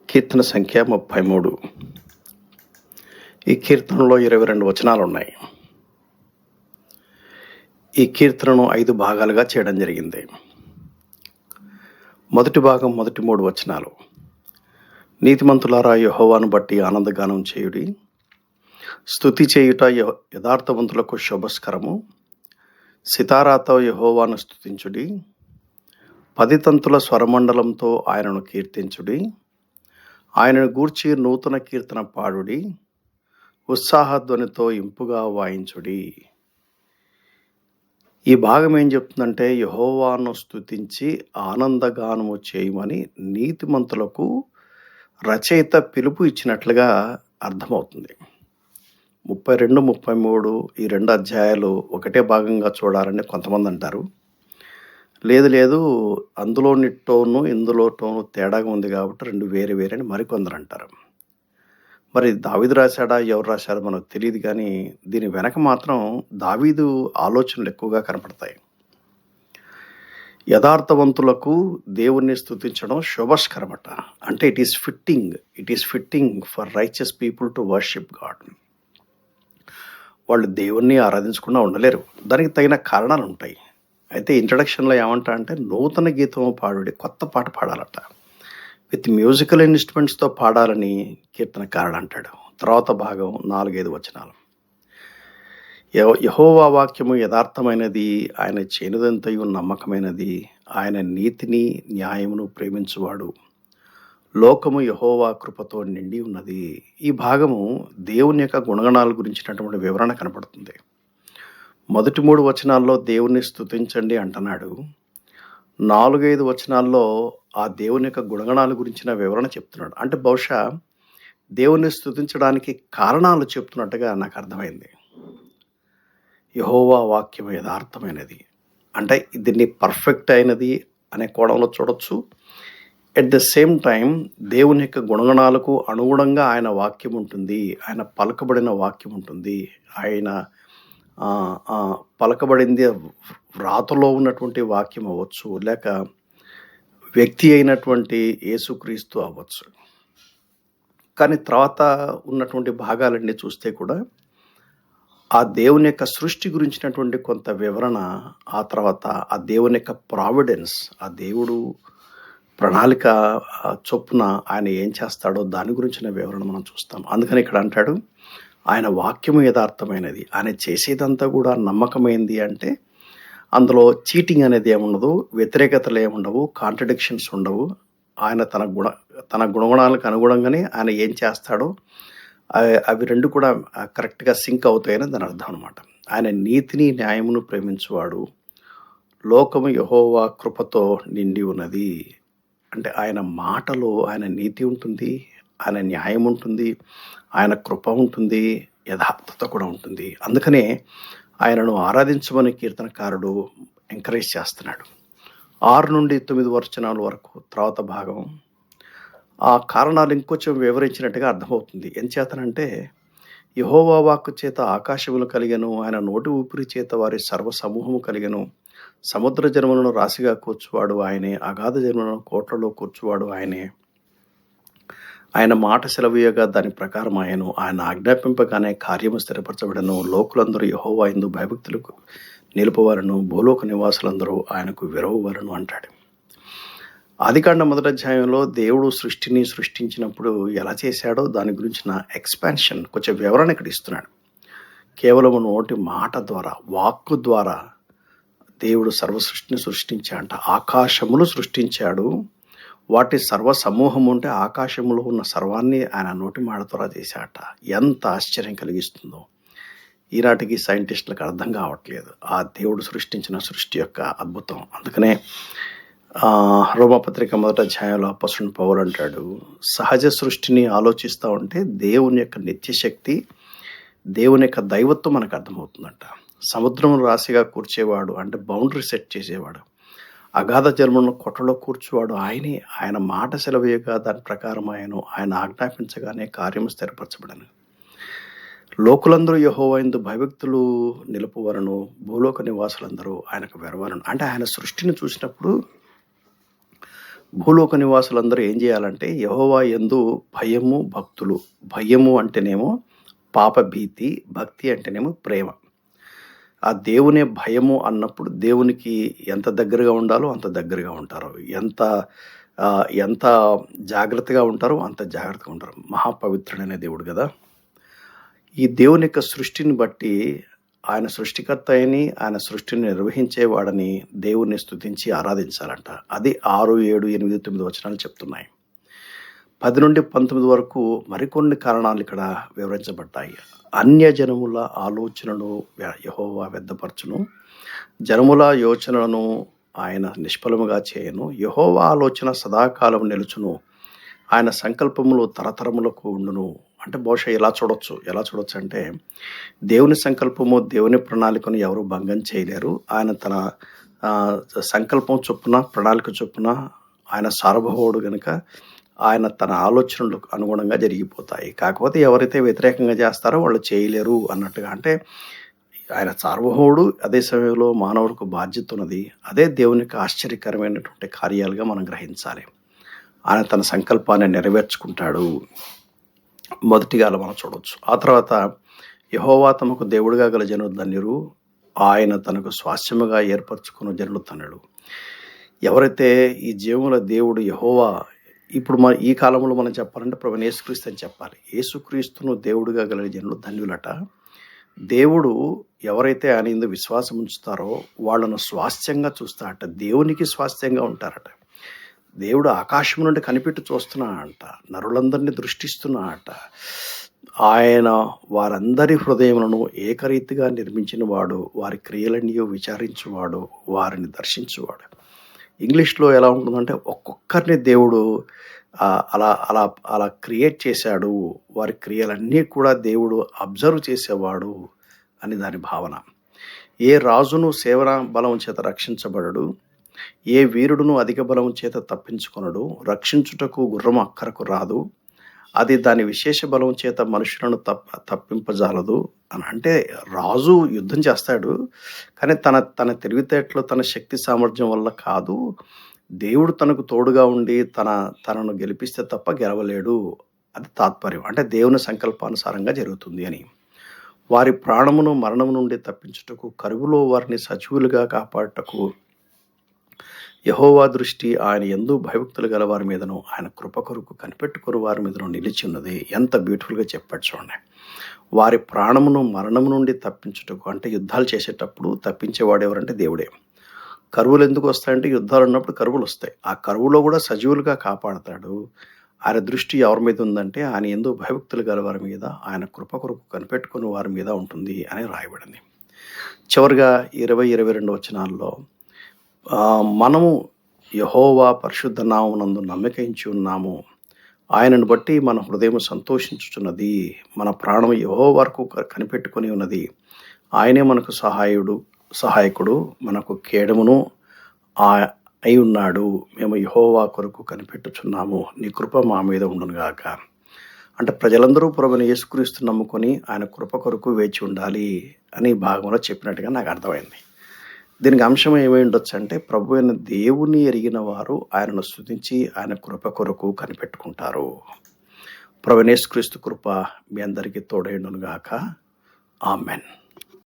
కీర్తన సంఖ్య 33. ఈ కీర్తనలో 22 వచనాలున్నాయి. ఈ కీర్తనను 5 భాగాలుగా చేయడం జరిగింది. మొదటి భాగం మొదటి 3 వచనాలు. నీతిమంతులారా యెహోవాను బట్టి ఆనందగానం చేయుడి. స్తుతి చేయుట యథార్థవంతులకు శుభస్కరము. సితారాతో యెహోవాను స్తుతించుడి. 10 తంతుల స్వరమండలంతో ఆయనను కీర్తించుడి. ఆయనను గూర్చి నూతన కీర్తన పాడుడి. ఉత్సాహధ్వనితో ఇంపుగా వాయించుడి. ఈ భాగం ఏం చెప్తుందంటే యెహోవాను స్తుతించి ఆనందగానము చేయమని నీతిమంతులకు రచయిత పిలుపు ఇచ్చినట్లుగా అర్థమవుతుంది. 32, 33 ఈ 2 అధ్యాయాలు ఒకటే భాగంగా చూడాలని కొంతమంది అంటారు. లేదు అందులోని టోను ఇందులో టోను తేడాగా ఉంది కాబట్టి 2 వేరే అని మరికొందరు అంటారు. మరి దావీదు రాశాడా ఎవరు రాశారో మనకు తెలియదు, కానీ దీని వెనక మాత్రం దావీదు ఆలోచనలు ఎక్కువగా కనపడతాయి. యథార్థవంతులకు దేవుణ్ణి స్తుతించడం శుభస్కరమట. అంటే it is fitting for righteous people to worship God. వాళ్ళు దేవుణ్ణి ఆరాధించకుండా ఉండలేరు. దానికి తగిన కారణాలు ఉంటాయి. అయితే ఇంట్రడక్షన్లో ఏమంటా అంటే నూతన గీతం పాడుడి, కొత్త పాట పాడాలట. విత్ మ్యూజికల్ ఇన్స్ట్రుమెంట్స్తో పాడాలని కీర్తనకారుడు అంటాడు. తర్వాత భాగం 4-5 వచనాలు. యెహోవా వాక్యము యథార్థమైనది, ఆయన చేనుదంతయు నమ్మకమైనది, ఆయన నీతిని న్యాయమును ప్రేమించువాడు. లోకము యెహోవా కృపతో నిండి ఉన్నది. ఈ భాగము దేవుని యొక్క గుణగణాల గురించినటువంటి వివరణ కనపడుతుంది. మొదటి 3 వచనాల్లో దేవుణ్ణి స్తుతించండి అంటున్నాడు. 4-5 వచనాల్లో ఆ దేవుని యొక్క గుణగణాల గురించిన వివరణ చెప్తున్నాడు. అంటే బహుశా దేవుణ్ణి స్తుతించడానికి కారణాలు చెప్తున్నట్టుగా నాకు అర్థమైంది. యెహోవా వాక్యం యథార్థమైనది అంటే దీన్ని పర్ఫెక్ట్ అయినది అనే కోణంలో చూడొచ్చు. ఎట్ ద సేమ్ టైం దేవుని యొక్క గుణగణాలకు అనుగుణంగా ఆయన వాక్యం ఉంటుంది, ఆయన పలకబడిన వాక్యం ఉంటుంది. ఆయన పలకబడింది వ్రాతలో ఉన్నటువంటి వాక్యం అవ్వచ్చు, లేక వ్యక్తి అయినటువంటి యేసుక్రీస్తు అవ్వచ్చు. కానీ తర్వాత ఉన్నటువంటి భాగాలన్నీ చూస్తే కూడా ఆ దేవుని యొక్క సృష్టి గురించినటువంటి కొంత వివరణ, ఆ తర్వాత ఆ దేవుని యొక్క ప్రావిడెన్స్, ఆ దేవుడు ప్రణాళిక చొప్పున ఆయన ఏం చేస్తాడో దాని గురించిన వివరణ మనం చూస్తాం. అందుకని ఇక్కడ అంటాడు ఆయన వాక్యము యథార్థమైనది, ఆయన చేసేదంతా కూడా నమ్మకమైంది. అంటే అందులో చీటింగ్ అనేది ఏముండదు, వ్యతిరేకతలు ఏముండవు, కాంట్రడిక్షన్స్ ఉండవు. ఆయన తన గుణగుణాలకు అనుగుణంగానే ఆయన ఏం చేస్తాడో అవి 2 కూడా కరెక్ట్గా సింక్ అవుతాయని దాని అర్థం అనమాట. ఆయన నీతిని న్యాయమును ప్రేమించువాడు. లోకము యెహోవా కృపతో నిండి ఉన్నది. అంటే ఆయన మాటలో ఆయన నీతి ఉంటుంది, ఆయన న్యాయం ఉంటుంది, ఆయన కృప ఉంటుంది, యథార్థత కూడా ఉంటుంది. అందుకనే ఆయనను ఆరాధించమని కీర్తనకారుడు ఎంకరేజ్ చేస్తున్నాడు. 6-9 వచనాల వరకు తర్వాత భాగం ఆ కారణాలు ఇంకొంచెం వివరించినట్టుగా అర్థమవుతుంది. ఏం చేతనంటే యెహోవా వాక్కు చేత ఆకాశములు కలిగెను, ఆయన నోటి ఊపిరి చేత వారి సర్వసమూహము కలిగెను. సముద్ర జనములను రాశిగా కూర్చువాడు ఆయనే, అగాధ జనములను కోట్లలో కూర్చువాడు ఆయనే. ఆయన మాట సెలవీయగా దాని ప్రకారం ఆయను, ఆయన ఆజ్ఞాపింపగానే కార్యము స్థిరపరచబడను. లోకులందరూ యెహోవా యందు భయభక్తులకు నిలుపవారను, భూలోక నివాసులందరూ ఆయనకు విరవవలను అంటాడు. ఆదికాండ 1వ అధ్యాయంలో దేవుడు సృష్టిని సృష్టించినప్పుడు ఎలా చేశాడో దాని గురించిన ఎక్స్పాన్షన్ కొంచెం వివరణ ఇక్కడ ఇస్తున్నాడు. కేవలం నోటి మాట ద్వారా, వాక్కు ద్వారా దేవుడు సర్వ సృష్టిని సృష్టించాడంట. ఆకాశములు సృష్టించాడు, వాటి సర్వ సమూహం ఉంటే ఆకాశంలో ఉన్న సర్వాన్ని ఆయన నోటి మాట ద్వారా చేశాట. ఎంత ఆశ్చర్యం కలిగిస్తుందో ఈనాటికి సైంటిస్టులకు అర్థం కావట్లేదు ఆ దేవుడు సృష్టించిన సృష్టి యొక్క అద్భుతం. అందుకనే రోమపత్రిక 1వ అధ్యాయంలో అపొస్తలుడైన పౌలు అంటాడు, సహజ సృష్టిని ఆలోచిస్తూ ఉంటే దేవుని యొక్క నిత్యశక్తి, దేవుని యొక్క దైవత్వం మనకు అర్థమవుతుందంట. సముద్రం రాశిగా కూర్చేవాడు అంటే బౌండరీ సెట్ చేసేవాడు, అగాధ జలములను కొట్టలో కూర్చువాడు ఆయనే. ఆయన మాట సెలవేయగా దాని ప్రకారం ఆయన ఆజ్ఞాపించగానే కార్యము స్థిరపరచబడను. లోకులందరూ యెహోవా యందు భయభక్తులు నిలుపువరను, భూలోక నివాసులందరూ ఆయనకు వెరవరను. అంటే ఆయన సృష్టిని చూసినప్పుడు భూలోక నివాసులందరూ ఏం చేయాలంటే యెహోవా యందు భయము, భక్తులు. భయము అంటేనేమో పాప భీతి, భక్తి అంటేనేమో ప్రేమ. ఆ దేవునే భయము అన్నప్పుడు దేవునికి ఎంత దగ్గరగా ఉండాలో అంత దగ్గరగా ఉంటారు. ఎంత జాగ్రత్తగా ఉంటారో అంత జాగ్రత్తగా ఉంటారు. మహాపవిత్రుడైన దేవుడు గదా! ఈ దేవుని యొక్క సృష్టిని బట్టి ఆయన సృష్టికర్త అయిని, ఆయన సృష్టిని నిర్వహించేవాడని దేవుణ్ణి స్తుతించి ఆరాధించాలంట. అది 6, 7, 8, 9 వచనాలు చెప్తున్నాయి. 10-19 వరకు మరికొన్ని కారణాలు ఇక్కడ వివరించబడ్డాయి. అన్యజనముల ఆలోచనను యెహోవా వ్యర్థపరచును. జనముల యోచనలను ఆయన నిష్ఫలముగా చేయను. యెహోవా ఆలోచన సదాకాలం నిలుచును. ఆయన సంకల్పములు తరతరములకు ఉండును. అంటే బహుశా ఎలా చూడొచ్చు అంటే దేవుని సంకల్పము, దేవుని ప్రణాళికను ఎవరు భంగం చేయలేరు. ఆయన తన సంకల్పం చొప్పున, ప్రణాళిక చొప్పున ఆయన సార్వభౌముడు గనుక ఆయన తన ఆలోచనలకు అనుగుణంగా జరిగిపోతాయి. కాకపోతే ఎవరైతే వ్యతిరేకంగా చేస్తారో వాళ్ళు చేయలేరు అన్నట్టుగా. అంటే ఆయన సార్వభౌముడు, అదే సమయంలో మానవుడికి బాధ్యత ఉన్నది. అదే దేవునికి ఆశ్చర్యకరమైనటువంటి కార్యాలుగా మనం గ్రహించాలి. ఆయన తన సంకల్పాన్ని నెరవేర్చుకుంటాడు. మొదటిగా అలా మనం చూడవచ్చు. ఆ తర్వాత యెహోవా తమకు దేవుడుగా గల జనులు ధన్యులు, ఆయన తనకు స్వాస్థ్యముగా ఏర్పరచుకున్న జనులు ధన్యులు. ఎవరైతే ఈ జీవముల దేవుడు యెహోవా, ఇప్పుడు ఈ కాలంలో మనం చెప్పాలంటే ప్రభువైన యేసుక్రీస్తు అని చెప్పాలి. యేసుక్రీస్తును దేవుడుగా గల జనులు ధన్యులట. దేవుడు ఎవరైతే ఆయన యందు విశ్వాసం ఉంచుతారో వాళ్ళను స్వాస్థ్యంగా చూస్తారట. దేవునికి స్వాస్థ్యంగా ఉంటారట. దేవుడు ఆకాశం నుండి కనిపెట్టి చూస్తున్నాడట. నరులందరినీ దృష్టిస్తున్నాడట. ఆయన వారందరి హృదయములను ఏకరీతిగా నిర్మించిన వాడు, వారి క్రియలన్నీ విచారించువాడు, వారిని దర్శించువాడు. ఇంగ్లీష్లో ఎలా ఉంటుందంటే ఒక్కొక్కరిని దేవుడు అలా అలా అలా క్రియేట్ చేశాడు. వారి క్రియలన్నీ కూడా దేవుడు అబ్జర్వ్ చేసేవాడు అని దాని భావన. ఏ రాజును సేవన బలం చేత రక్షించబడడు, ఏ వీరుడును అధిక బలం చేత తప్పించుకొనడు. రక్షించుటకు గుర్రం అక్కరకు రాదు, అది దాని విశేష బలం చేత మనుషులను తప్పింపజాలదు అని. అంటే రాజు యుద్ధం చేస్తాడు, కానీ తన తెలివితేటలు, తన శక్తి సామర్థ్యం వల్ల కాదు. దేవుడు తనకు తోడుగా ఉండి తనను గెలిపిస్తే తప్ప గెలవలేడు. అది తాత్పర్యం. అంటే దేవుని సంకల్పానుసారంగా జరుగుతుంది అని. వారి ప్రాణమును మరణము నుండి తప్పించుటకు, కరువులో వారిని సజీవులుగా కాపాడుటకు యెహోవా దృష్టి ఆయన యందు భయభక్తులు గల వారి మీదను, ఆయన కృప కొరకు కనిపెట్టుకుని వారి మీదను నిలిచి ఉన్నది. ఎంత బ్యూటిఫుల్గా చెప్పాడు చూడండి. వారి ప్రాణమును మరణము నుండి తప్పించుటకు, అంటే యుద్ధాలు చేసేటప్పుడు తప్పించేవాడు ఎవరంటే దేవుడే. కరువులు ఎందుకు వస్తాయంటే యుద్ధాలు ఉన్నప్పుడు కరువులు వస్తాయి. ఆ కరువులో కూడా సజీవులుగా కాపాడతాడు. ఆయన దృష్టి ఎవరి మీద ఉందంటే ఆయన యందు భయభక్తులు గల వారి మీద, ఆయన కృప కొరకు కనిపెట్టుకుని వారి మీద ఉంటుంది అని రాయబడింది. చివరిగా 20, 22 వచనాల్లో మనము యెహోవా పరిశుద్ధ నామమునందు నమ్మకించి ఉన్నాము, ఆయనను బట్టి మన హృదయం సంతోషించుచున్నది, మన ప్రాణం యెహోవా వరకు కనిపెట్టుకొని ఉన్నది, ఆయనే మనకు సహాయకుడు, మనకు కేడమును అయి ఉన్నాడు. మేము యెహోవా కొరకు కనిపెట్టుచున్నాము, నీ కృప మా మీద ఉండునుగాక. అంటే ప్రజలందరూ ప్రభువైన యేసుక్రీస్తు నమ్ముకొని ఆయన కృప కొరకు వేచి ఉండాలి అని భాగంలో చెప్పినట్టుగా నాకు అర్థమైంది. దీనికి అంశం ఏమై ఉండొచ్చు అంటే ప్రభువైన దేవుని ఎరిగిన వారు ఆయనను స్తుతించి ఆయన కృప కొరకు కనిపెట్టుకుంటారు. ప్రభువైన యేసుక్రీస్తు కృప మీ అందరికీ తోడైండునుగాక. ఆమెన్.